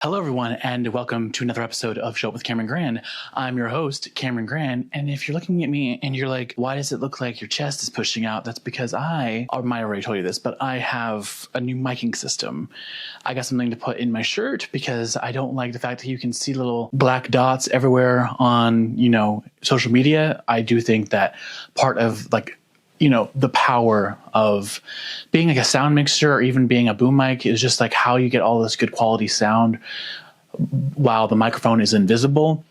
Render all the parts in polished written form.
Hello, everyone, and welcome to another episode of Show Up with Camron Gran. I'm your host, Camron Gran, and if you're looking at me and you're like, why does it look like your chest is pushing out? That's because I might already told you this, but I have a new miking system. I got something to put in my shirt because I don't like the fact that you can see little black dots everywhere on, social media. I do think that part of the power of being like a sound mixer or even being a boom mic is just like how you get all this good quality sound while the microphone is invisible.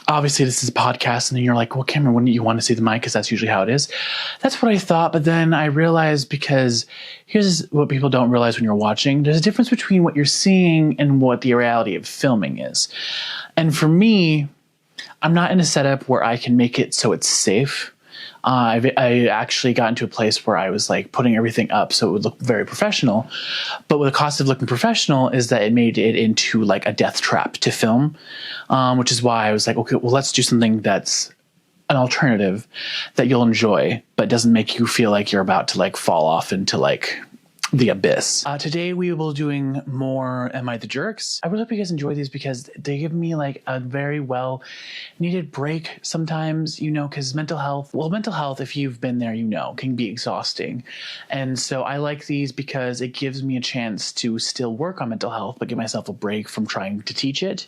Obviously, this is a podcast, and then you're like, well, Cameron, wouldn't you want to see the mic? Because that's usually how it is. That's what I thought. But then I realized, because here's what people don't realize when you're watching. There's a difference between what you're seeing and what the reality of filming is. And for me, I'm not in a setup where I can make it so it's safe. I actually got into a place where I was like putting everything up so it would look very professional. But what the cost of looking professional is that it made it into like a death trap to film, which is why I was like, okay, well, let's do something that's an alternative that you'll enjoy, but doesn't make you feel like you're about to like fall off into like the abyss. Today we will be doing more Am I the Jerks? I really hope you guys enjoy these because they give me like a very well needed break sometimes, because mental health, if you've been there, can be exhausting. And so I like these because it gives me a chance to still work on mental health, but give myself a break from trying to teach it.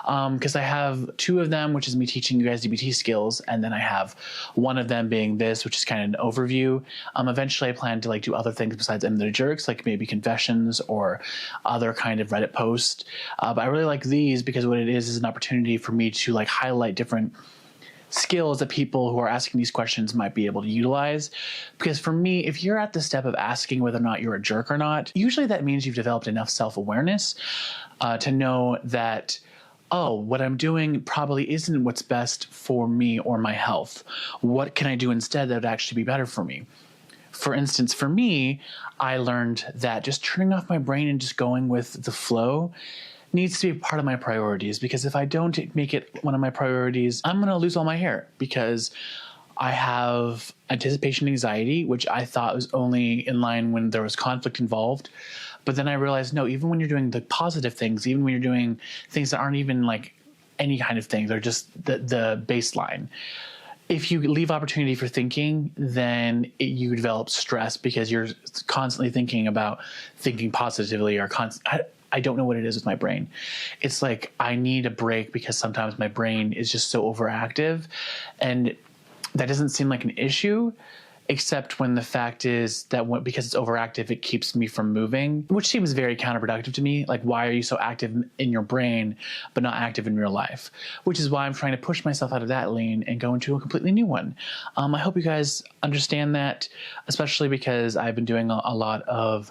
Because I have two of them, which is me teaching you guys DBT skills. And then I have one of them being this, which is kind of an overview. Eventually I plan to like do other things besides Am I the Jerks, like maybe confessions or other kind of Reddit post. But I really like these because what it is an opportunity for me to like highlight different skills that people who are asking these questions might be able to utilize. Because for me, if you're at the step of asking whether or not you're a jerk or not, usually that means you've developed enough self-awareness to know that, oh, what I'm doing probably isn't what's best for me or my health. What can I do instead that would actually be better for me? For instance, for me, I learned that just turning off my brain and just going with the flow needs to be part of my priorities, because if I don't make it one of my priorities, I'm going to lose all my hair because I have anticipation anxiety, which I thought was only in line when there was conflict involved. But then I realized, no, even when you're doing the positive things, even when you're doing things that aren't even like any kind of thing, they're just the baseline. If you leave opportunity for thinking, then you develop stress because you're constantly thinking about thinking positively or I don't know what it is with my brain. It's like I need a break because sometimes my brain is just so overactive, and that doesn't seem like an issue, except when the fact is that because it's overactive, it keeps me from moving, which seems very counterproductive to me. Like, why are you so active in your brain, but not active in real life? Which is why I'm trying to push myself out of that lane and go into a completely new one. I hope you guys understand that, especially because I've been doing a lot of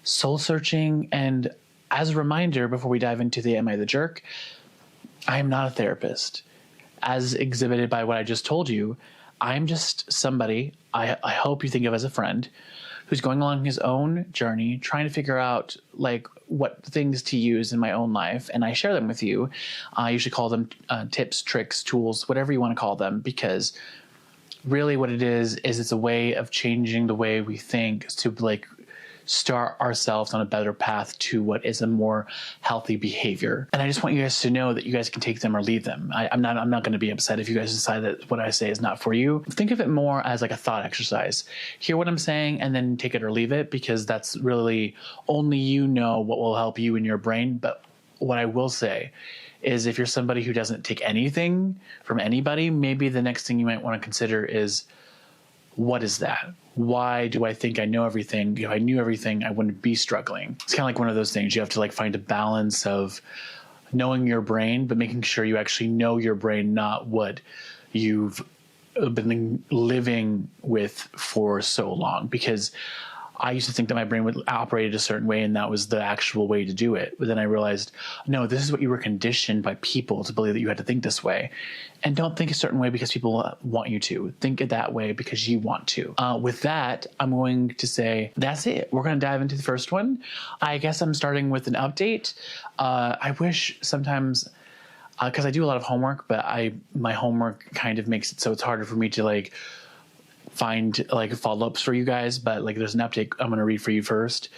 soul searching. And as a reminder, before we dive into the Am I the Jerk, I am not a therapist. As exhibited by what I just told you, I'm just somebody I hope you think of as a friend who's going along his own journey, trying to figure out like what things to use in my own life. And I share them with you. I usually call them tips, tricks, tools, whatever you want to call them, because really what it is it's a way of changing the way we think to like start ourselves on a better path to what is a more healthy behavior. And I just want you guys to know that you guys can take them or leave them. I'm not going to be upset if you guys decide that what I say is not for you. Think of it more as like a thought exercise. Hear what I'm saying and then take it or leave it, because that's really only you know what will help you in your brain. But what I will say is if you're somebody who doesn't take anything from anybody, maybe the next thing you might want to consider is, what is that? Why do I think I know everything? If I knew everything, I wouldn't be struggling. It's kind of like one of those things. You have to like find a balance of knowing your brain, but making sure you actually know your brain, not what you've been living with for so long. Because I used to think that my brain would operate a certain way and that was the actual way to do it. But then I realized, no, this is what you were conditioned by people to believe, that you had to think this way. And don't think a certain way because people want you to. Think it that way because you want to. With that, I'm going to say that's it. We're going to dive into the first one. I guess I'm starting with an update. I wish sometimes, because I do a lot of homework, but my homework kind of makes it so it's harder for me to like find like follow-ups for you guys, but like there's an update I'm going to read for you first.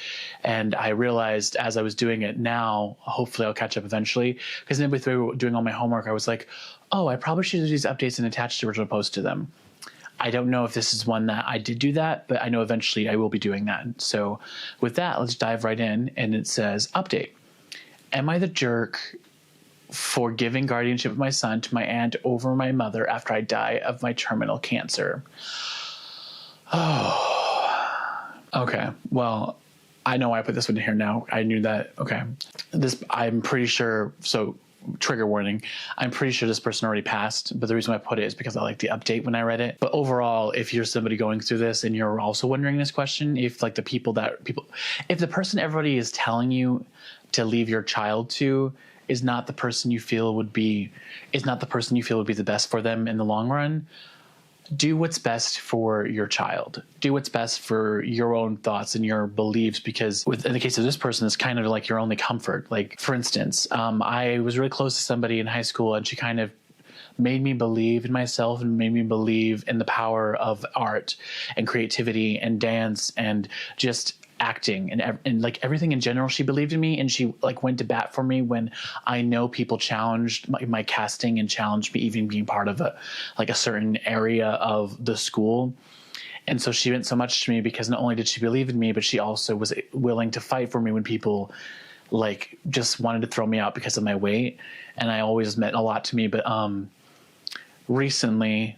And I realized as I was doing it now, hopefully I'll catch up eventually, because then through doing all my homework, I was like, oh, I probably should do these updates and attach the original post to them. I don't know if this is one that I did do that, but I know eventually I will be doing that. So with that, let's dive right in. And it says, update. Am I the jerk for giving guardianship of my son to my aunt over my mother after I die of my terminal cancer? Oh, okay. Well, I know why I put this one in here now. I knew that. Okay. I'm pretty sure. So trigger warning. I'm pretty sure this person already passed, but the reason why I put it is because I like the update when I read it. But overall, if you're somebody going through this and you're also wondering this question, if like if the person everybody is telling you to leave your child to is not the person you feel would be the best for them in the long run, do what's best for your child. Do what's best for your own thoughts and your beliefs, because in the case of this person, it's kind of like your only comfort. Like, for instance, I was really close to somebody in high school, and she kind of made me believe in myself and made me believe in the power of art and creativity and dance and just acting and like everything in general. She believed in me, and she like went to bat for me when I know people challenged my casting and challenged me even being part of a certain area of the school. And so she meant so much to me because not only did she believe in me, but she also was willing to fight for me when people like just wanted to throw me out because of my weight. And I always meant a lot to me. But recently,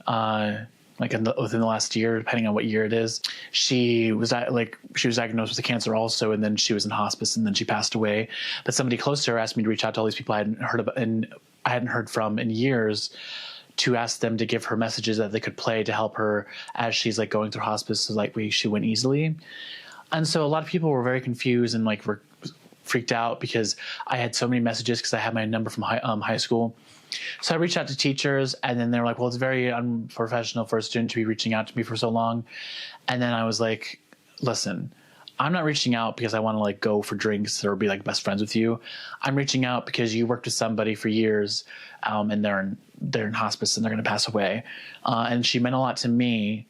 within the last year, depending on what year it is, she was diagnosed with a cancer also, and then she was in hospice, and then she passed away. But somebody close to her asked me to reach out to all these people I hadn't heard from in years, to ask them to give her messages that they could play to help her as she's like going through hospice, so like she went easily. And so a lot of people were very confused and like were freaked out because I had so many messages, because I had my number from high school. So I reached out to teachers, and then they were like, well, it's very unprofessional for a student to be reaching out to me for so long. And then I was like, listen, I'm not reaching out because I want to like go for drinks or be like best friends with you. I'm reaching out because you worked with somebody for years, and they're in hospice and they're going to pass away. And she meant a lot to me,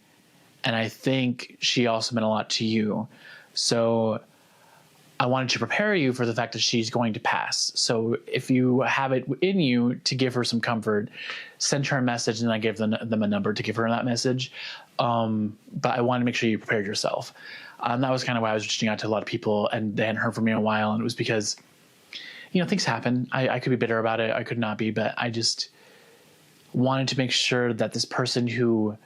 and I think she also meant a lot to you. So I wanted to prepare you for the fact that she's going to pass. So if you have it in you to give her some comfort, send her a message, and I gave them a number to give her that message. But I want to make sure you prepared yourself. That was kind of why I was reaching out to a lot of people, and they hadn't heard from me in a while. And it was because, things happen. I could be bitter about it. I could not be, but I just wanted to make sure that this person who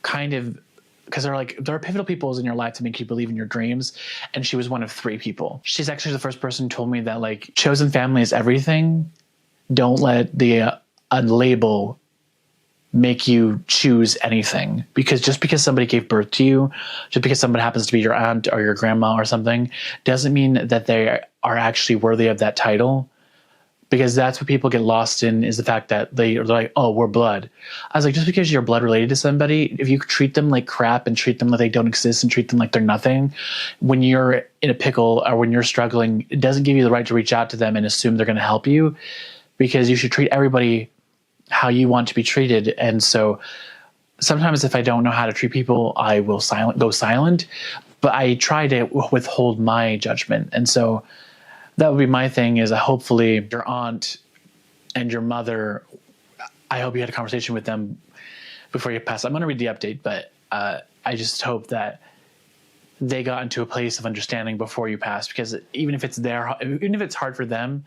kind of, because there are pivotal people in your life to make you believe in your dreams. And she was one of 3 people. She's actually the first person who told me that like chosen family is everything. Don't let the label make you choose anything, because just because somebody gave birth to you, just because somebody happens to be your aunt or your grandma or something, doesn't mean that they are actually worthy of that title. Because that's what people get lost in, is the fact that they're like, oh, we're blood. I was like, just because you're blood related to somebody, if you treat them like crap and treat them like they don't exist and treat them like they're nothing, when you're in a pickle or when you're struggling, it doesn't give you the right to reach out to them and assume they're going to help you, because you should treat everybody how you want to be treated. And so sometimes if I don't know how to treat people, I will go silent, but I try to withhold my judgment. And so that would be my thing, is hopefully your aunt and your mother, I hope you had a conversation with them before you pass. I'm going to read the update, but I just hope that they got into a place of understanding before you pass, because even if it's hard for them,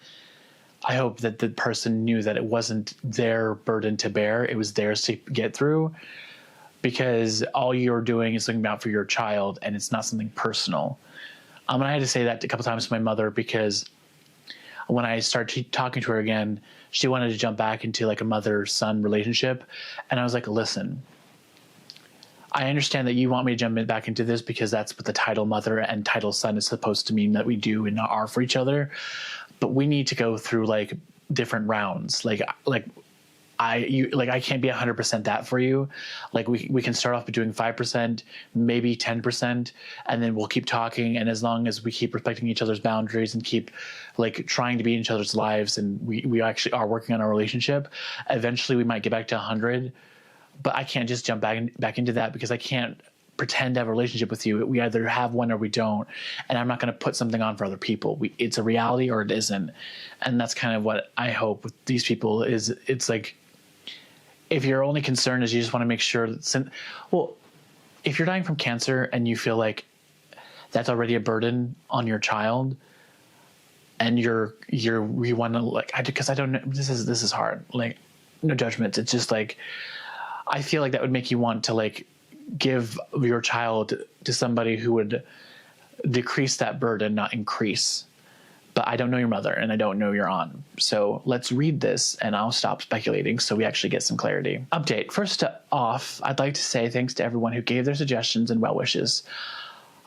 I hope that the person knew that it wasn't their burden to bear. It was theirs to get through, because all you're doing is looking out for your child, and it's not something personal. And I had to say that a couple times to my mother, because when I started talking to her again, she wanted to jump back into like a mother-son relationship. And I was like, listen, I understand that you want me to jump back into this because that's what the title mother and title son is supposed to mean that we do and are for each other. But we need to go through like different rounds. I can't be 100% that for you. Like we can start off by doing 5%, maybe 10%, and then we'll keep talking. And as long as we keep respecting each other's boundaries and keep like trying to be in each other's lives, and we actually are working on our relationship, eventually we might get back to 100. but I can't just jump back into that because I can't pretend to have a relationship with you. We either have one or we don't, and I'm not going to put something on for other people. It's a reality or it isn't, and that's kind of what I hope with these people is. It's like, if your only concern is you just want to make sure that, well, if you're dying from cancer and you feel like that's already a burden on your child, and you want to, like, because I don't know, this is hard, like, no judgment. It's just like, I feel like that would make you want to, like, give your child to somebody who would decrease that burden, not increase. But I don't know your mother and I don't know your aunt. So let's read this and I'll stop speculating so we actually get some clarity. Update. First off, I'd like to say thanks to everyone who gave their suggestions and well wishes.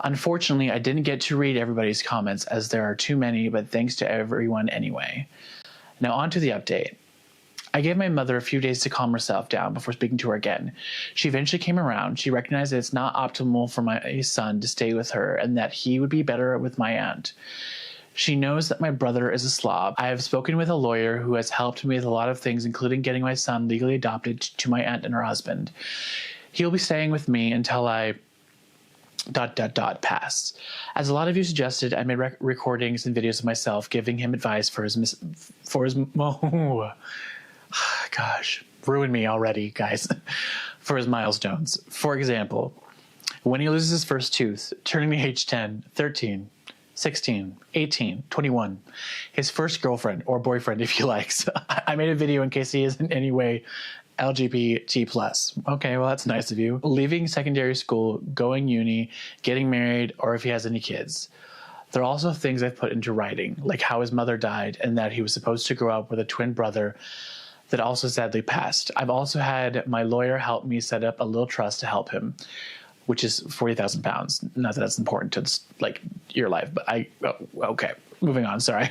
Unfortunately, I didn't get to read everybody's comments as there are too many, but thanks to everyone anyway. Now on to the update. I gave my mother a few days to calm herself down before speaking to her again. She eventually came around. She recognized that it's not optimal for my son to stay with her and that he would be better with my aunt. She knows that my brother is a slob. I have spoken with a lawyer who has helped me with a lot of things, including getting my son legally adopted to my aunt and her husband. He'll be staying with me until I ... pass. As a lot of you suggested, I made recordings and videos of myself giving him advice for his gosh, ruined me already, guys. For his milestones. For example, when he loses his first tooth, turning the age 10, 13, 16, 18, 21, his first girlfriend or boyfriend, if he likes. I made a video in case he is in any way LGBT+. Okay, well, that's nice of you. Leaving secondary school, going uni, getting married, or if he has any kids. There are also things I've put into writing, like how his mother died and that he was supposed to grow up with a twin brother that also sadly passed. I've also had my lawyer help me set up a little trust to help him, which is £40,000. Not that that's important to, like, your life, but okay. Moving on, sorry.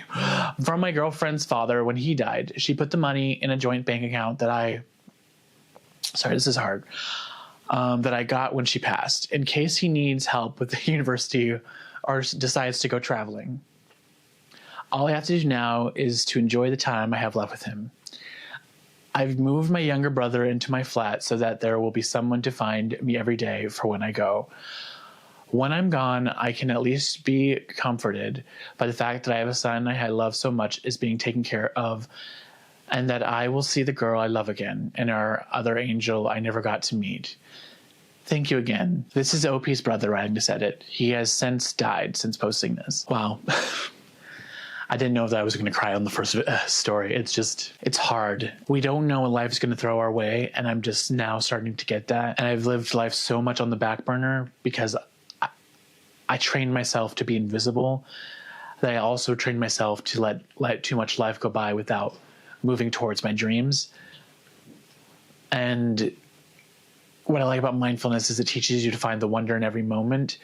From my girlfriend's father when he died, she put the money in a joint bank account that sorry, this is hard, that I got when she passed, in case he needs help with the university or decides to go traveling. All I have to do now is to enjoy the time I have left with him. I've moved my younger brother into my flat so that there will be someone to find me every day for when I go. When I'm gone, I can at least be comforted by the fact that I have a son I love so much is being taken care of, and that I will see the girl I love again and our other angel I never got to meet. Thank you again. This is OP's brother writing to edit. He has since died since posting this. Wow. I didn't know that I was going to cry on the first story. It's hard. We don't know what life is going to throw our way, and I'm just now starting to get that. And I've lived life so much on the back burner because I trained myself to be invisible, that I also trained myself to let too much life go by without moving towards my dreams. And what I like about mindfulness is it teaches you to find the wonder in every moment.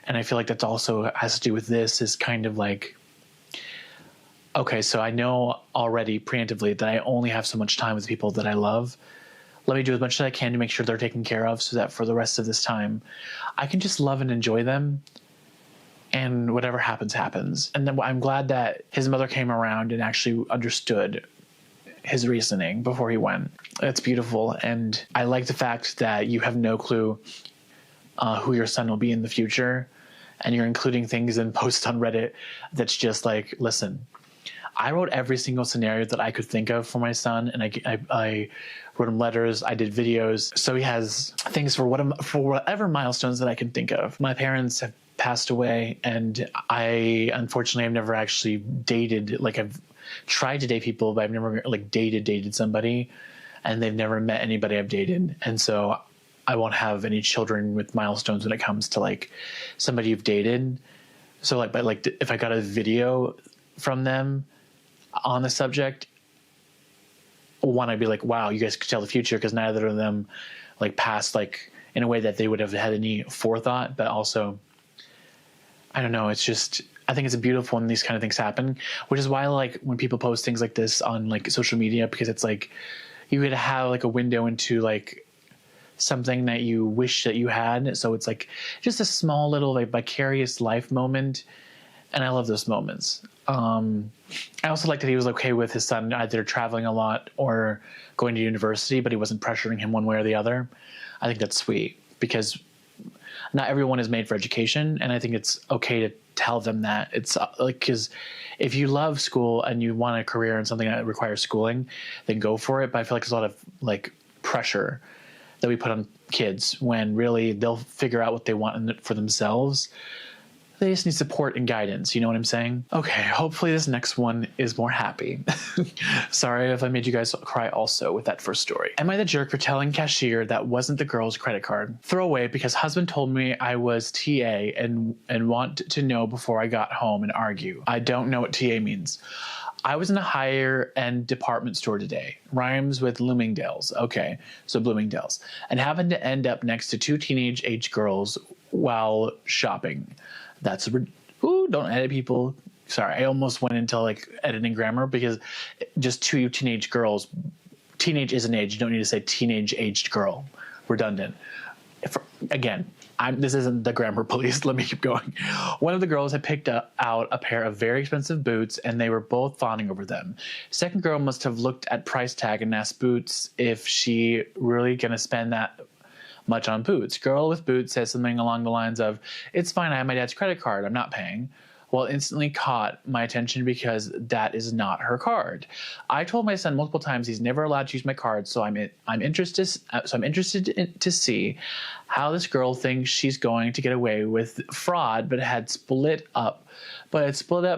And I feel like that's also has to do with this, is kind of like, okay, so I know already preemptively that I only have so much time with people that I love. Let me do as much as I can to make sure they're taken care of so that for the rest of this time, I can just love and enjoy them. And whatever happens, happens. And then I'm glad that his mother came around and actually understood his reasoning before he went. It's beautiful. And I like the fact that you have no clue who your son will be in the future. And you're including things in posts on Reddit that's just like, listen, I wrote every single scenario that I could think of for my son, and I wrote him letters, I did videos, so he has things for whatever milestones that I can think of. My parents have passed away, and I unfortunately have never actually dated, like I've tried to date people, but I've never like dated somebody, and they've never met anybody I've dated, and so I won't have any children with milestones when it comes to like somebody you've dated. So like, but like if I got a video from them on the subject, one, I'd be like, wow, you guys could tell the future, because neither of them like passed like in a way that they would have had any forethought. But also, I don't know, it's just, I think it's beautiful when these kind of things happen, which is why I like when people post things like this on like social media, because it's like you would have like a window into like something that you wish that you had. So it's like just a small little like vicarious life moment. And I love those moments. I also like that he was okay with his son either traveling a lot or going to university, but he wasn't pressuring him one way or the other. I think that's sweet because not everyone is made for education, and I think it's okay to tell them that. It's like, because if you love school and you want a career in something that requires schooling, then go for it. But I feel like there's a lot of like pressure that we put on kids when really they'll figure out what they want for themselves. They just need support and guidance. You know what I'm saying? Okay, hopefully this next one is more happy. Sorry if I made you guys cry also with that first story. Am I the jerk for telling cashier that wasn't the girl's credit card? Throwaway because husband told me I was TA and want to know before I got home and argue. I don't know what TA means. I was in a higher end department store today. Rhymes with Bloomingdale's. Okay, so Bloomingdale's. And happened to end up next to two teenage age girls while shopping. That's don't edit people. Sorry, I almost went into like editing grammar because just two teenage girls. Teenage is an age. You don't need to say teenage aged girl. Redundant. This isn't the grammar police. Let me keep going. One of the girls had picked out a pair of very expensive boots, and they were both fawning over them. Second girl must have looked at price tag and asked Boots if she really gonna spend that much on boots. Girl with boots says something along the lines of, "It's fine, I have my dad's credit card, I'm not paying." Well, instantly caught my attention because that is not her card. I told my son multiple times he's never allowed to use my card, so I'm interested to see how this girl thinks she's going to get away with fraud, but had split up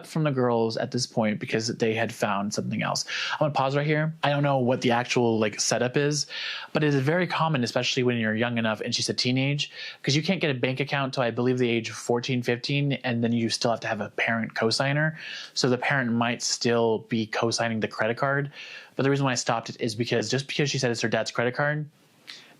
from the girls at this point because they had found something else. I'm gonna pause right here. I don't know what the actual like setup is, but it is very common, especially when you're young enough, and she said teenage, because you can't get a bank account until I believe the age of 14, 15, and then you still have to have a parent cosigner. So the parent might still be cosigning the credit card. But the reason why I stopped it is because just because she said it's her dad's credit card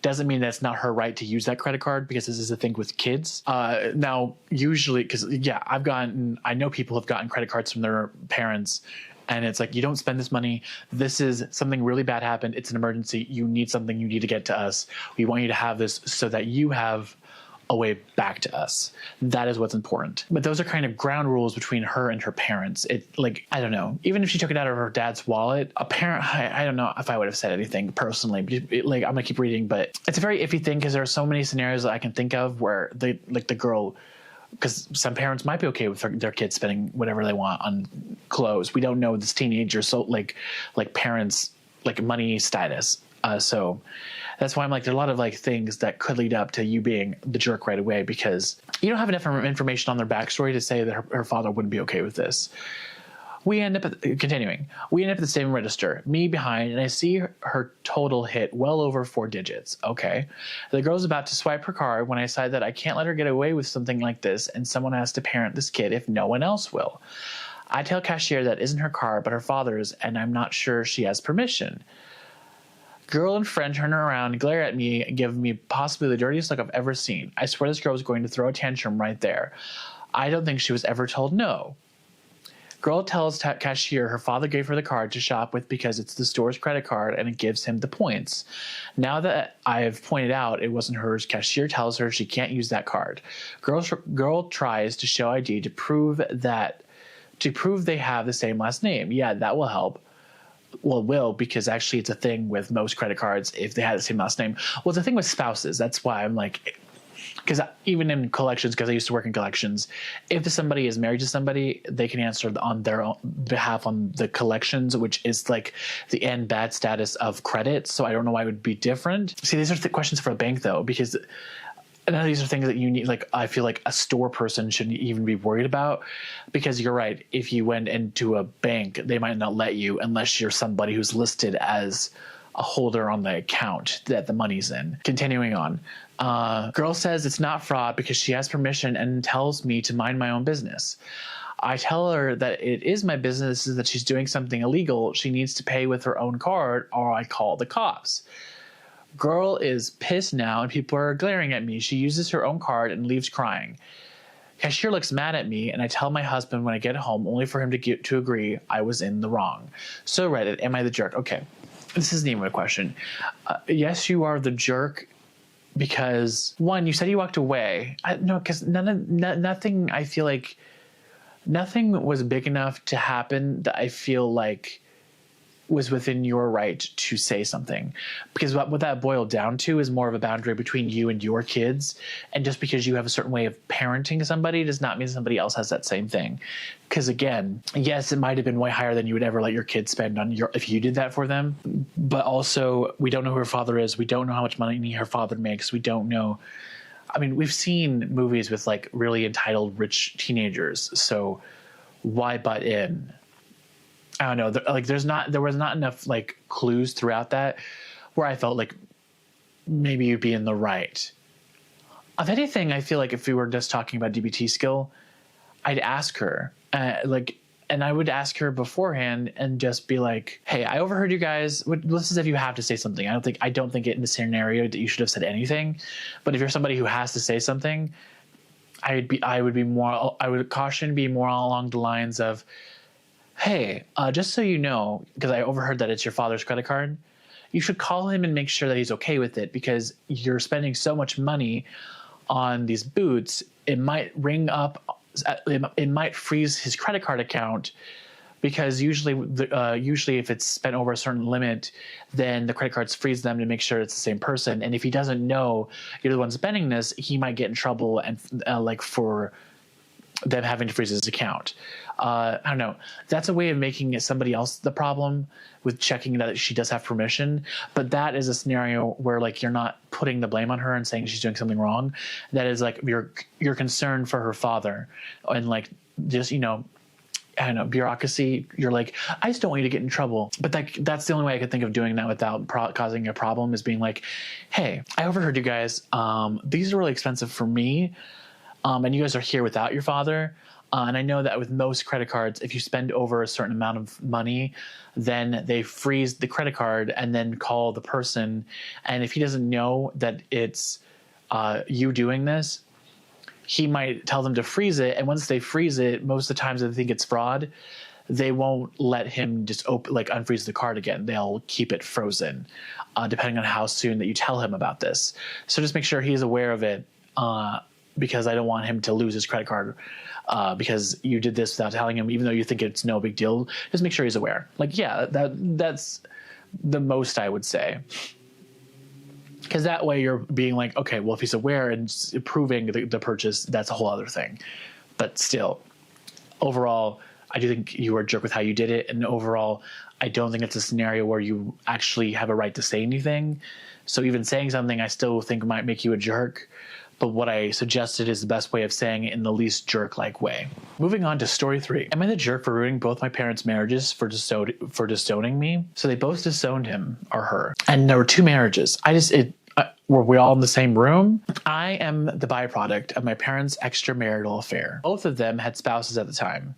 doesn't mean that's not her right to use that credit card, because this is a thing with kids. Now, usually, because I know people have gotten credit cards from their parents, and it's like, you don't spend this money. This is something really bad happened. It's an emergency. You need something. You need to get to us. We want you to have this so that you have a way back to us. That is what's important. But those are kind of ground rules between her and her parents. I don't know. Even if she took it out of her dad's wallet, a parent, I don't know if I would have said anything personally. But I'm gonna keep reading, but it's a very iffy thing because there are so many scenarios that I can think of where the girl, because some parents might be okay with their kids spending whatever they want on clothes. We don't know this teenager, so like parents, like money status. So that's why I'm like, there are a lot of like things that could lead up to you being the jerk right away, because you don't have enough information on their backstory to say that her father wouldn't be okay with this. We end up at the same register, me behind, and I see her total hit well over 4 digits. Okay. The girl's about to swipe her card when I decide that I can't let her get away with something like this, and someone has to parent this kid if no one else will. I tell cashier that isn't her card, but her father's, and I'm not sure she has permission. Girl and friend turn around, glare at me, and give me possibly the dirtiest look I've ever seen. I swear this girl was going to throw a tantrum right there. I don't think she was ever told no. Girl tells cashier her father gave her the card to shop with because it's the store's credit card and it gives him the points. Now that I've pointed out it wasn't hers, cashier tells her she can't use that card. Girl tries to show ID to prove they have the same last name. Yeah, that will help. Well, it will, because actually it's a thing with most credit cards if they have the same last name. Well, it's a thing with spouses. That's why I'm like, because even in collections, because I used to work in collections, if somebody is married to somebody, they can answer on their own behalf on the collections, which is like the end bad status of credit. So I don't know why it would be different. See, these are questions for a bank though, because none of these are things that you need. Like, I feel like a store person shouldn't even be worried about, because you're right. If you went into a bank, they might not let you unless you're somebody who's listed as a holder on the account that the money's in. Continuing on. Girl says it's not fraud because she has permission and tells me to mind my own business. I tell her that it is my business, that she's doing something illegal. She needs to pay with her own card or I call the cops. Girl is pissed now and people are glaring at me. She uses her own card and leaves crying. Cashier looks mad at me, and I tell my husband when I get home, only for him to agree I was in the wrong. So Reddit, am I the jerk? Okay, this isn't even a question. Yes, you are the jerk, because one, you said you walked away. No, because nothing. I feel like nothing was big enough to happen that I feel like was within your right to say something, because what that boiled down to is more of a boundary between you and your kids. And just because you have a certain way of parenting somebody does not mean somebody else has that same thing. Because again, yes, it might have been way higher than you would ever let your kids spend on if you did that for them. But also, we don't know who her father is. We don't know how much money her father makes. We don't know. I mean, we've seen movies with like really entitled rich teenagers. So why butt in? I don't know. There was not enough like clues throughout that where I felt like maybe you'd be in the right. Of anything, I feel like if we were just talking about DBT skill, I'd ask her and I would ask her beforehand and just be like, "Hey, I overheard you guys. This is if you have to say something. I don't think it in the scenario that you should have said anything. But if you're somebody who has to say something, I would caution be more along the lines of, hey, just so you know, because I overheard that it's your father's credit card, you should call him and make sure that he's okay with it, because you're spending so much money on these boots. It might it might freeze his credit card account, because usually if it's spent over a certain limit, then the credit cards freeze them to make sure it's the same person. And if he doesn't know you're the one spending this, he might get in trouble and for them having to freeze his account. I don't know. That's a way of making it somebody else the problem with checking that she does have permission. But that is a scenario where like you're not putting the blame on her and saying she's doing something wrong. That is like you're concerned for her father, and like just, I don't know, bureaucracy. You're like, I just don't want you to get in trouble. But that's the only way I could think of doing that without causing a problem, is being like, hey, I overheard you guys. These are really expensive for me. And you guys are here without your father. And I know that with most credit cards, if you spend over a certain amount of money, then they freeze the credit card and then call the person. And if he doesn't know that it's you doing this, he might tell them to freeze it. And once they freeze it, most of the times they think it's fraud. They won't let him just unfreeze the card again. They'll keep it frozen, depending on how soon that you tell him about this. So just make sure he's aware of it, because I don't want him to lose his credit card because you did this without telling him, even though you think it's no big deal. Just make sure he's aware. That's the most I would say. Because that way you're being like, okay, well, if he's aware and approving the purchase, that's a whole other thing. But still, overall, I do think you were a jerk with how you did it. And overall, I don't think it's a scenario where you actually have a right to say anything. So even saying something, I still think might make you a jerk. But what I suggested is the best way of saying it in the least jerk-like way. Moving on to story 3. Am I the jerk for ruining both my parents' marriages for disowning me? So they both disowned him or her. And there were 2 marriages. Were we all in the same room? I am the byproduct of my parents' extramarital affair. Both of them had spouses at the time.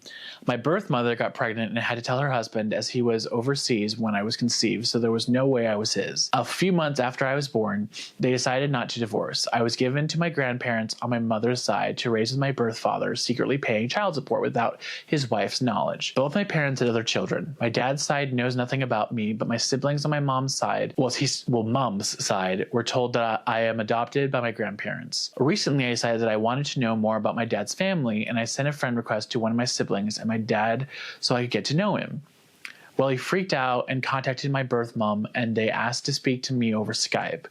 My birth mother got pregnant and had to tell her husband, as he was overseas when I was conceived, so there was no way I was his. A few months after I was born, they decided not to divorce. I was given to my grandparents on my mother's side to raise with my birth father, secretly paying child support without his wife's knowledge. Both my parents had other children. My dad's side knows nothing about me, but my siblings on my mom's side, mom's side, were told that I am adopted by my grandparents. Recently, I decided that I wanted to know more about my dad's family, and I sent a friend request to one of my siblings and my dad so I could get to know him. Well, he freaked out and contacted my birth mom, and they asked to speak to me over Skype.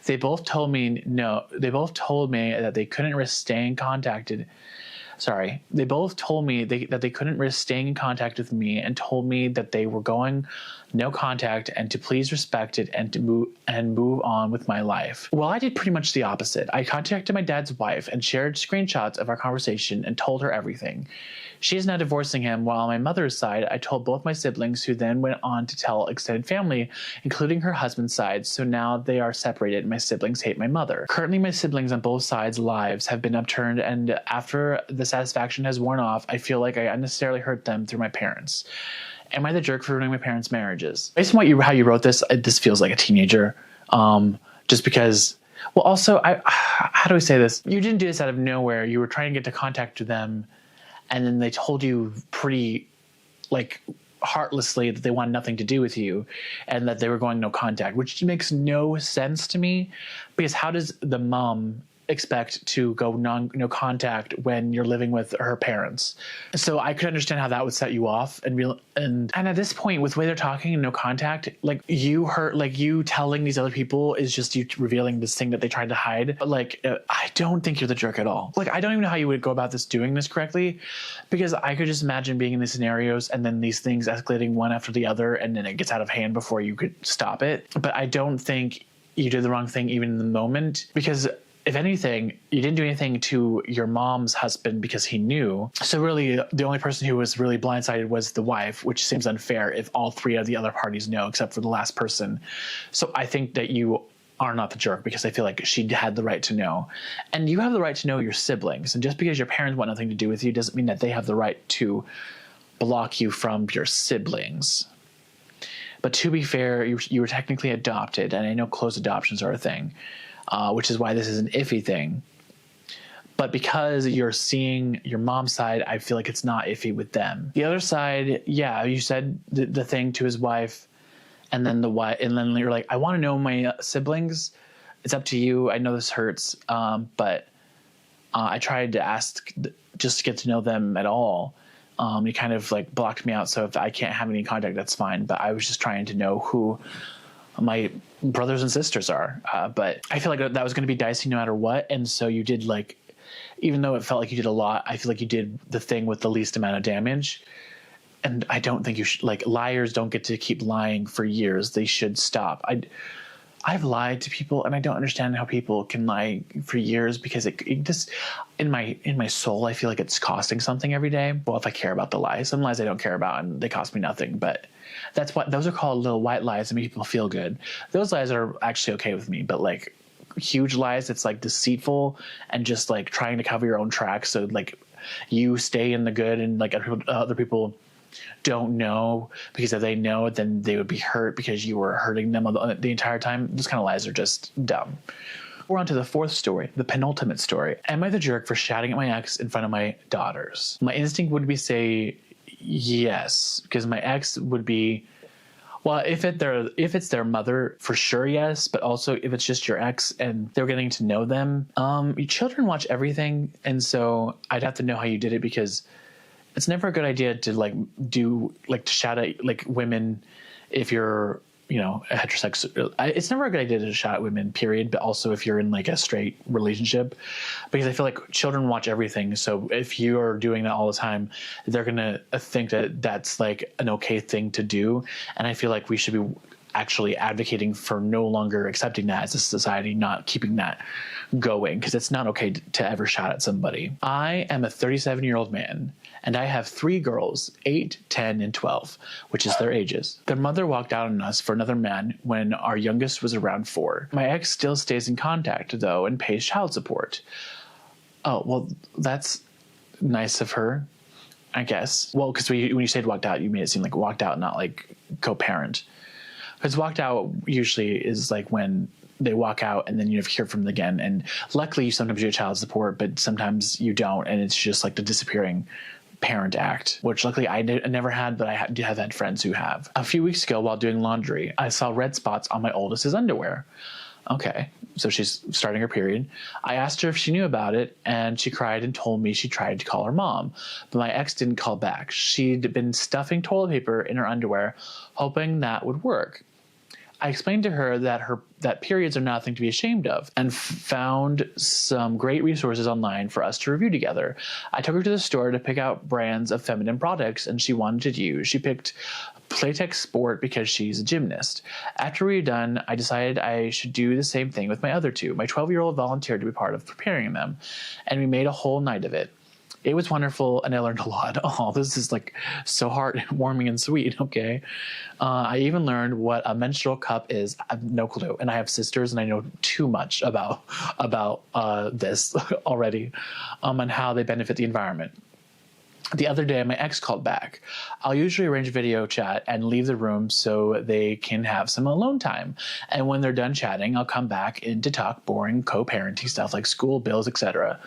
They both told me that they couldn't risk staying contacted. They both told me that they couldn't risk staying in contact with me, and told me that they were going no contact and to please respect it and to move on with my life. Well, I did pretty much the opposite. I contacted my dad's wife and shared screenshots of our conversation and told her everything. She is now divorcing him, while on my mother's side, I told both my siblings, who then went on to tell extended family, including her husband's side, so now they are separated and my siblings hate my mother. Currently, my siblings on both sides' lives have been upturned, and after the satisfaction has worn off, I feel like I unnecessarily hurt them through my parents. Am I the jerk for ruining my parents' marriages? Based on how you wrote this, this feels like a teenager. Just because, well, also, how do I say this? You didn't do this out of nowhere. You were trying to get to contact with them, and then they told you pretty, heartlessly that they wanted nothing to do with you and that they were going no contact, which makes no sense to me, because how does the mom expect to go no contact when you're living with her parents. So I could understand how that would set you off, and at this point, with the way they're talking and no contact, like you telling these other people is just you revealing this thing that they tried to hide. But like, I don't think you're the jerk at all. Like, I don't even know how you would go about doing this correctly, because I could just imagine being in these scenarios and then these things escalating one after the other, and then it gets out of hand before you could stop it. But I don't think you did the wrong thing even in the moment, because if anything, you didn't do anything to your mom's husband because he knew. So really, the only person who was really blindsided was the wife, which seems unfair if all three of the other parties know, except for the last person. So I think that you are not the jerk, because I feel like she had the right to know. And you have the right to know your siblings. And just because your parents want nothing to do with you doesn't mean that they have the right to block you from your siblings. But to be fair, you were technically adopted, and I know close adoptions are a thing. Which is why this is an iffy thing. But because you're seeing your mom's side, I feel like it's not iffy with them. The other side, yeah, you said the thing to his wife, and then you're like, I want to know my siblings. It's up to you. I know this hurts, but I tried to ask just to get to know them at all. You kind of like blocked me out, so if I can't have any contact, that's fine. But I was just trying to know who my brothers and sisters are. But I feel like that was going to be dicey no matter what. And so you did, like, even though it felt like you did a lot, I feel like you did the thing with the least amount of damage. And I don't think you should, like, liars don't get to keep lying for years. They should stop. I've lied to people, and I don't understand how people can lie for years, because it just in my soul, I feel like it's costing something every day. Well, if I care about the lies, some lies I don't care about and they cost me nothing, but that's what those are called, little white lies that make people feel good. Those lies are actually okay with me, but like huge lies, it's like deceitful and just like trying to cover your own tracks. So like you stay in the good, and like other people don't know, because if they know, then they would be hurt because you were hurting them the entire time. Those kind of lies are just dumb. We're on to the fourth story, the penultimate story. Am I the jerk for shouting at my ex in front of my daughters? My instinct would be say yes, because my ex would be, well, if it's their mother, for sure, yes. But also if it's just your ex and they're getting to know them, your children watch everything, and so I'd have to know how you did it, because it's never a good idea to to shout at like women if you're, you know, a heterosexual. It's never a good idea to shout at women, period. But also if you're in like a straight relationship, because I feel like children watch everything. So if you are doing that all the time, they're going to think that that's like an okay thing to do. And I feel like we should be actually advocating for no longer accepting that as a society, not keeping that going, because it's not okay to ever shout at somebody. I am a 37-year-old man, and I have 3 girls, 8, 10, and 12, which is their ages. Their mother walked out on us for another man when our youngest was around 4. My ex still stays in contact, though, and pays child support. Oh, well, that's nice of her, I guess. Well, because when you said walked out, you made it seem like walked out, not like co-parent. Because walked out usually is like when they walk out and then you never hear from them again. And luckily, sometimes you get child support, but sometimes you don't. And it's just like the disappearing parent act, which luckily I never had, but I do have had friends who have. A few weeks ago, while doing laundry, I saw red spots on my oldest's underwear. Okay, so she's starting her period. I asked her if she knew about it, and she cried and told me she tried to call her mom, but my ex didn't call back. She'd been stuffing toilet paper in her underwear, hoping that would work. I explained to her that periods are nothing to be ashamed of, and found some great resources online for us to review together. I took her to the store to pick out brands of feminine products, and she wanted to use. She picked Playtex Sport because she's a gymnast. After we were done, I decided I should do the same thing with my other 2. My 12-year-old volunteered to be part of preparing them, and we made a whole night of it. It was wonderful, and I learned a lot. Oh, this is like so heartwarming and sweet. Okay. I even learned what a menstrual cup is. I have no clue. And I have sisters, and I know too much about this already, and how they benefit the environment. The other day, my ex called back. I'll usually arrange video chat and leave the room so they can have some alone time. And when they're done chatting, I'll come back in to talk boring co-parenting stuff like school, bills, etc.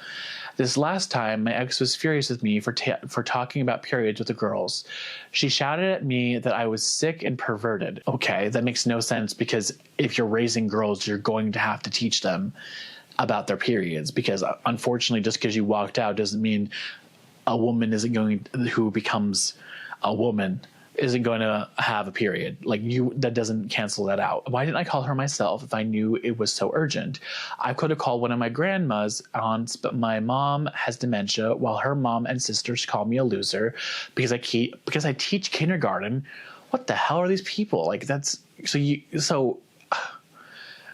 This last time, my ex was furious with me for talking about periods with the girls. She shouted at me that I was sick and perverted. Okay, that makes no sense, because if you're raising girls, you're going to have to teach them about their periods, because unfortunately, just because you walked out doesn't mean a woman who becomes a woman isn't going to have a period. Like, that doesn't cancel that out. Why didn't I call her myself if I knew it was so urgent? I could have called one of my grandma's aunts, but my mom has dementia, while her mom and sisters call me a loser because I teach kindergarten. What the hell are these people? Like,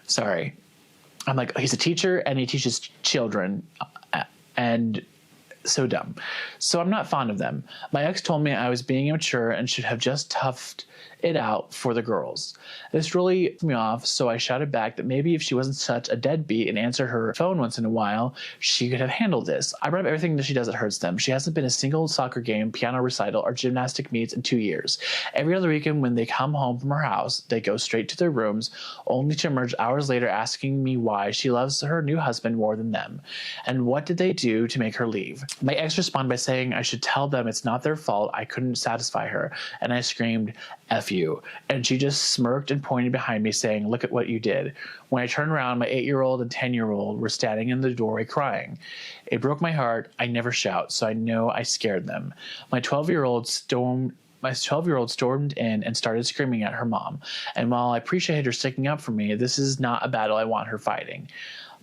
sorry. I'm like, he's a teacher and he teaches children, and so dumb. So I'm not fond of them. My ex told me I was being immature and should have just toughed it out for the girls. This really threw me off, so I shouted back that maybe if she wasn't such a deadbeat and answered her phone once in a while, she could have handled this. I brought up everything that she does that hurts them. She hasn't been a single soccer game, piano recital, or gymnastic meets in 2 years. Every other weekend when they come home from her house, they go straight to their rooms, only to emerge hours later asking me why she loves her new husband more than them. And what did they do to make her leave? My ex responded by saying I should tell them it's not their fault. I couldn't satisfy her. And I screamed, F you. And she just smirked and pointed behind me saying, look at what you did. When I turned around, my 8-year-old and 10-year-old were standing in the doorway crying. It broke my heart. I never shout, so I know I scared them. My 12-year-old stormed in and started screaming at her mom. And while I appreciated her sticking up for me, this is not a battle I want her fighting.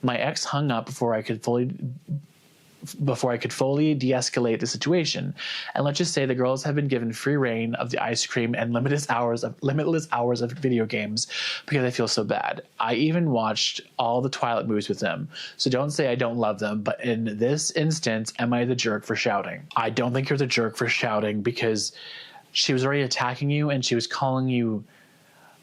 My ex hung up before I could fully de-escalate the situation. And let's just say the girls have been given free reign of the ice cream and limitless hours of video games because I feel so bad. I even watched all the Twilight movies with them. So don't say I don't love them, but in this instance, am I the jerk for shouting? I don't think you're the jerk for shouting, because she was already attacking you and she was calling you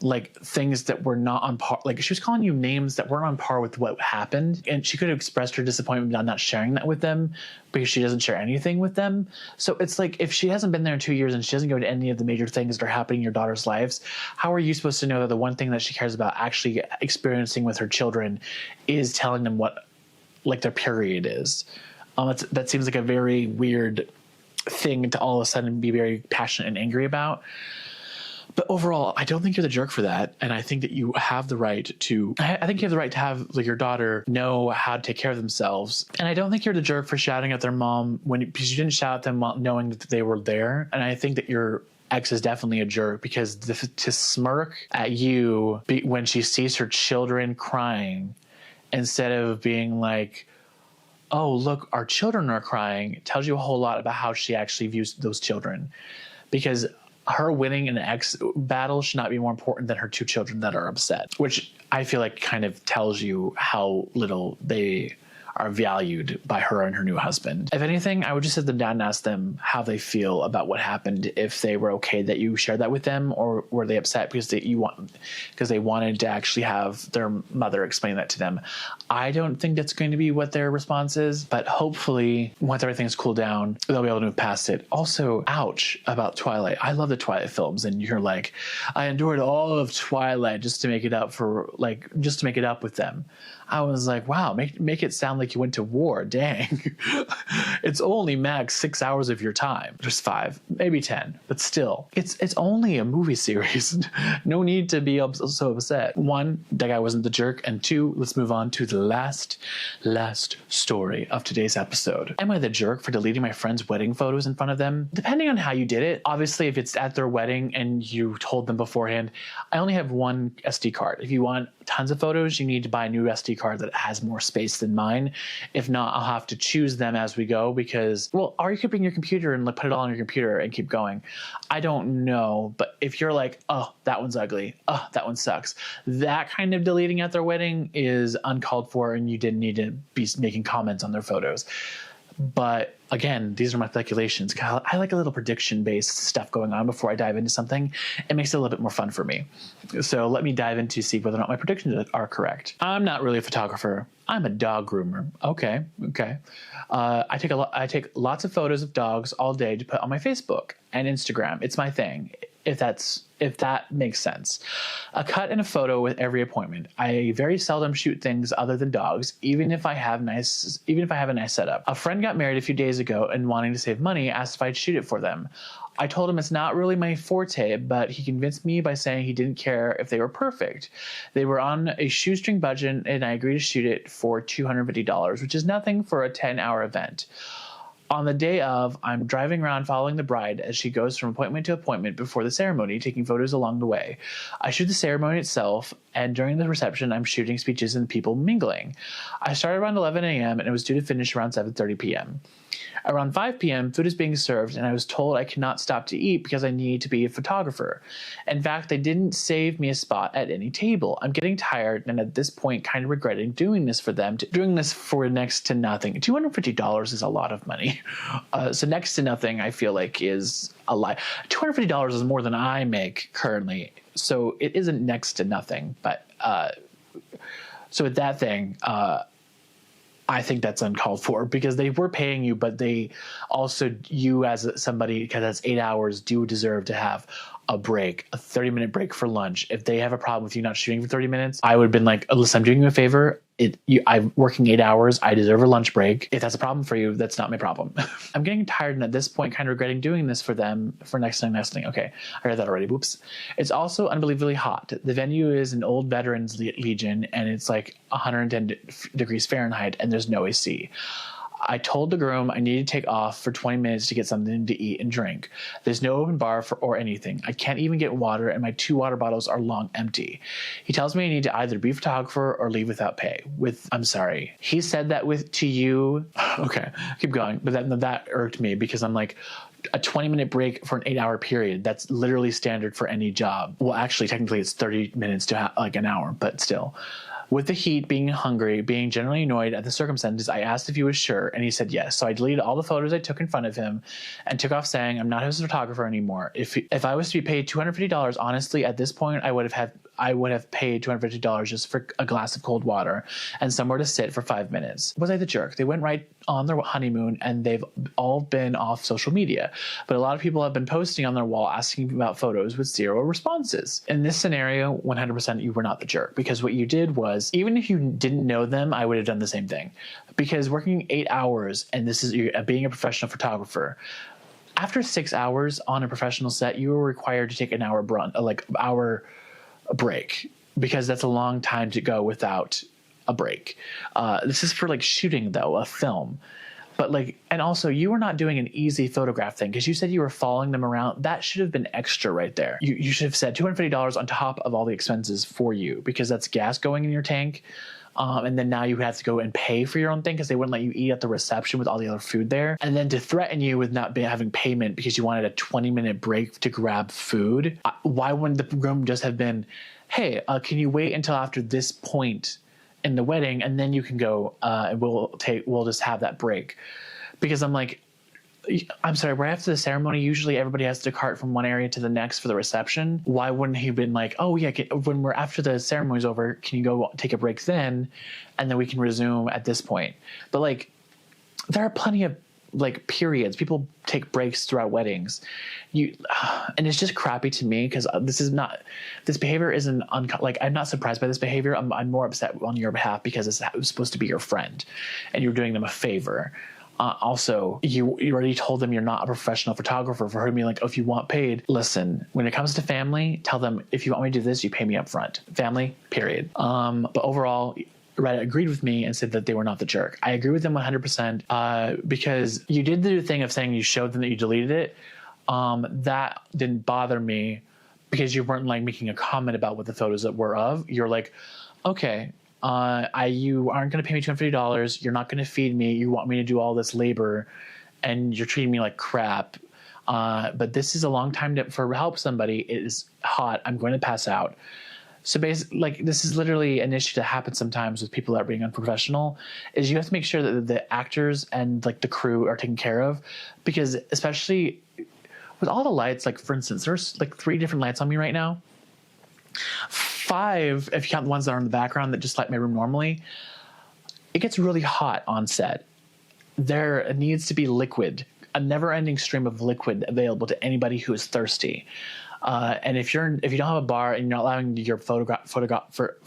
like things that were not on par. Like, she was calling you names that weren't on par with what happened. And she could have expressed her disappointment on not sharing that with them because she doesn't share anything with them. So it's like, if she hasn't been there in 2 years and she doesn't go to any of the major things that are happening in your daughter's lives, how are you supposed to know that the one thing that she cares about actually experiencing with her children is telling them what, like, their period is? That seems like a very weird thing to all of a sudden be very passionate and angry about. But overall, I don't think you're the jerk for that. And I think that you have the right to, have like your daughter know how to take care of themselves. And I don't think you're the jerk for shouting at their mom because you didn't shout at them while knowing that they were there. And I think that your ex is definitely a jerk, because to smirk at you when she sees her children crying, instead of being like, oh, look, our children are crying, tells you a whole lot about how she actually views those children. Because her winning an ex battle should not be more important than her 2 children that are upset, which I feel like kind of tells you how little they are valued by her and her new husband. If anything, I would just sit them down and ask them how they feel about what happened, if they were okay that you shared that with them, or were they upset because they wanted to actually have their mother explain that to them. I don't think that's going to be what their response is, but hopefully once everything's cooled down, they'll be able to move past it. Also, ouch about Twilight. I love the Twilight films, and you're like, I endured all of Twilight just to make it up with them. I was like, wow, make it sound like you went to war. Dang. It's only max 6 hours of your time. Just 5, maybe 10, but still, it's only a movie series. No need to be so upset. 1, that guy wasn't the jerk. And 2, let's move on to the last story of today's episode. Am I the jerk for deleting my friend's wedding photos in front of them? Depending on how you did it. Obviously, if it's at their wedding and you told them beforehand, I only have 1 SD card. If you want tons of photos, you need to buy a new SD card that has more space than mine. If not, I'll have to choose them as we go, because, well, or you could bring your computer and put it all on your computer and keep going. I don't know, but if you're like, oh, that one's ugly, oh, that one sucks, that kind of deleting at their wedding is uncalled for, and you didn't need to be making comments on their photos. But again, these are my speculations. I like a little prediction-based stuff going on before I dive into something. It makes it a little bit more fun for me. So let me dive in to see whether or not my predictions are correct. I'm not really a photographer. I'm a dog groomer. Okay. I take lots of photos of dogs all day to put on my Facebook and Instagram. It's my thing. if that makes sense. A cut and a photo with every appointment. I very seldom shoot things other than dogs, even if I have a nice setup. A friend got married a few days ago and wanting to save money asked if I'd shoot it for them. I told him it's not really my forte, but he convinced me by saying he didn't care if they were perfect. They were on a shoestring budget, and I agreed to shoot it for $250, which is nothing for a 10-hour event. On the day of, I'm driving around following the bride as she goes from appointment to appointment before the ceremony, taking photos along the way. I shoot the ceremony itself, and during the reception, I'm shooting speeches and people mingling. I started around 11 a.m., and it was due to finish around 7:30 p.m. Around 5 p.m., food is being served, and I was told I cannot stop to eat because I need to be a photographer. In fact, they didn't save me a spot at any table. I'm getting tired, and at this point, kind of regretting doing this for them, doing this for next to nothing. $250 is a lot of money. So next to nothing, I feel like, is a lie. $250 is more than I make currently, so it isn't next to nothing. But so with that thing, I think that's uncalled for because they were paying you, but they also, you as somebody, because that's 8 hours, do deserve to have a break, a 30-minute break for lunch. If they have a problem with you not shooting for 30 minutes, I would have been like, listen, I'm doing you a favor. I'm working 8 hours. I deserve a lunch break. If that's a problem for you, that's not my problem. I'm getting tired, and at this point, kind of regretting doing this for them for next thing. Okay, I read that already. Whoops. It's also unbelievably hot. The venue is an old veterans legion, and it's like 110 degrees Fahrenheit, and there's no AC. I told the groom I needed to take off for 20 minutes to get something to eat and drink. There's no open bar or anything. I can't even get water, and my 2 water bottles are long empty. He tells me I need to either be a photographer or leave without pay. I'm sorry. He said that to you. Okay, keep going. But that irked me because I'm like, a 20-minute break for an 8-hour period. That's literally standard for any job. Well, actually, technically it's 30 minutes to like an hour, but still. With the heat, being hungry, being generally annoyed at the circumstances, I asked if he was sure, and he said yes. So I deleted all the photos I took in front of him and took off saying, I'm not his photographer anymore. If I was to be paid $250, honestly, at this point, I would have paid $250 just for a glass of cold water and somewhere to sit for 5 minutes. Was I the jerk? They went right on their honeymoon, and they've all been off social media. But a lot of people have been posting on their wall asking about photos with 0 responses. In this scenario, 100% you were not the jerk, because what you did was, even if you didn't know them, I would have done the same thing. Because working 8 hours, and this is being a professional photographer, after 6 hours on a professional set, you are required to take an hour break, because that's a long time to go without a break. This is for like shooting though, a film. But and also you were not doing an easy photograph thing, because you said you were following them around. That should have been extra right there. You should have said $250 on top of all the expenses for you, because that's gas going in your tank. And then now you have to go and pay for your own thing because they wouldn't let you eat at the reception with all the other food there. And then to threaten you with not having payment because you wanted a 20-minute break to grab food. Why wouldn't the groom just have been, hey, can you wait until after this point in the wedding and then you can go and we'll just have that break? Because I'm like, I'm sorry, right after the ceremony, usually everybody has to cart from one area to the next for the reception. Why wouldn't he have been like, oh yeah, when we're after the ceremony's over, can you go take a break then? And then we can resume at this point. But there are plenty of periods. People take breaks throughout weddings. And it's just crappy to me because this behavior isn't, I'm not surprised by this behavior. I'm more upset on your behalf because it was supposed to be your friend and you're doing them a favor. Also, you already told them you're not a professional photographer. For her to be like, oh, if you want paid, listen, when it comes to family, tell them, if you want me to do this, you pay me up front. Family, period. But overall, Reddit agreed with me and said that they were not the jerk. I agree with them 100% because you did the thing of saying you showed them that you deleted it. That didn't bother me because you weren't making a comment about what the photos that were of. You're like, okay, you aren't going to pay me $250. You're not going to feed me. You want me to do all this labor and you're treating me like crap. But this is a long time for help somebody. It is hot. I'm going to pass out. So basically, this is literally an issue that happens sometimes with people that are being unprofessional, is you have to make sure that the actors and the crew are taken care of, because especially with all the lights, for instance, there's 3 different lights on me right now. 5, if you count the ones that are in the background that just light my room normally. It gets really hot on set. There needs to be liquid, a never-ending stream of liquid available to anybody who is thirsty. And if you don't have a bar and you're not allowing your photographer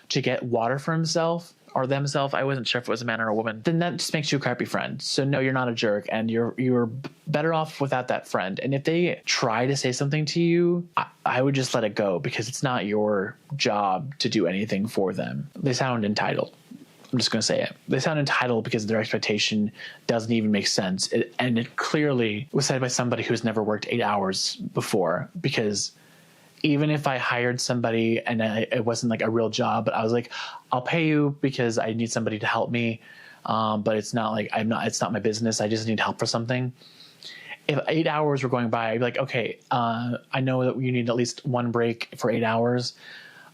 to get water for himself or themselves, I wasn't sure if it was a man or a woman, then that just makes you a crappy friend. So no, you're not a jerk, and you're better off without that friend. And if they try to say something to you, I would just let it go, because it's not your job to do anything for them. They sound entitled. I'm just going to say it. They sound entitled because their expectation doesn't even make sense. And it clearly was said by somebody who's never worked 8 hours before, because even if I hired somebody and it wasn't like a real job, but I was like, I'll pay you because I need somebody to help me. But it's not like it's not my business. I just need help for something. If 8 hours were going by, I'd be like, okay, I know that you need at least one break for 8 hours.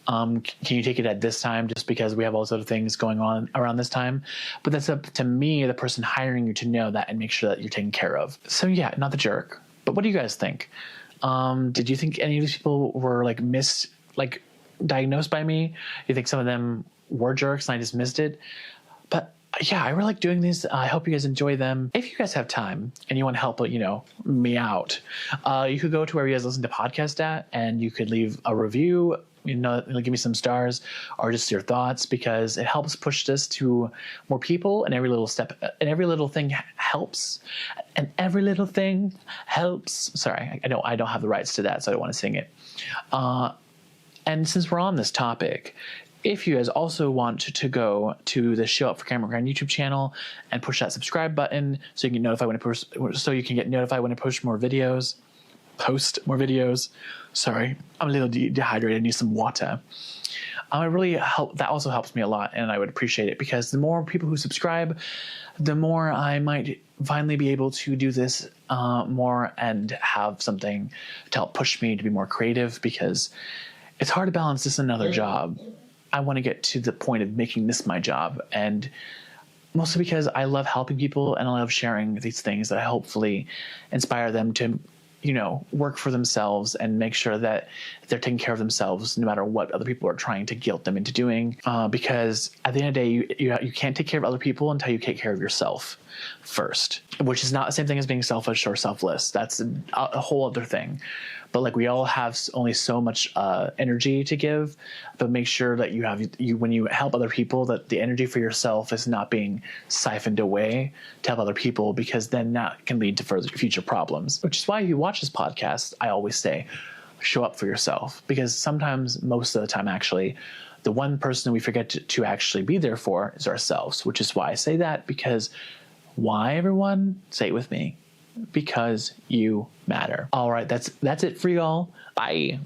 Can you take it at this time, just because we have all those other things going on around this time? But that's up to me, the person hiring you, to know that and make sure that you're taken care of. So yeah, not the jerk. But what do you guys think? Did you think any of these people were diagnosed by me? You think some of them were jerks and I just missed it? But yeah, I really like doing these. I hope you guys enjoy them. If you guys have time and you want to help, me out, you could go to where you guys listen to podcasts at, and you could leave a review, give me some stars or just your thoughts, because it helps push this to more people, and every little step and every little thing helps. And every little thing helps. Sorry, I don't have the rights to that, so I don't want to sing it. And since we're on this topic, if you guys also want to go to the Show Up for Camron Gran YouTube channel and push that subscribe button, so you can get notified when I post more videos. Sorry, I'm a little dehydrated. I need some water. That also helps me a lot, and I would appreciate it, because the more people who subscribe, the more I might finally be able to do this more and have something to help push me to be more creative, because it's hard to balance this and another job. I want to get to the point of making this my job, and mostly because I love helping people and I love sharing these things that hopefully inspire them to work for themselves and make sure that they're taking care of themselves, no matter what other people are trying to guilt them into doing. Because at the end of the day, you can't take care of other people until you take care of yourself first, which is not the same thing as being selfish or selfless. That's a whole other thing. But we all have only so much energy to give, but make sure that when you help other people, that the energy for yourself is not being siphoned away to help other people, because then that can lead to further future problems. Which is why if you watch this podcast, I always say, show up for yourself, because sometimes, most of the time actually, the one person we forget to actually be there for is ourselves, which is why I say that, because why, everyone? Say it with me. Because you matter. All right, that's it for y'all. Bye.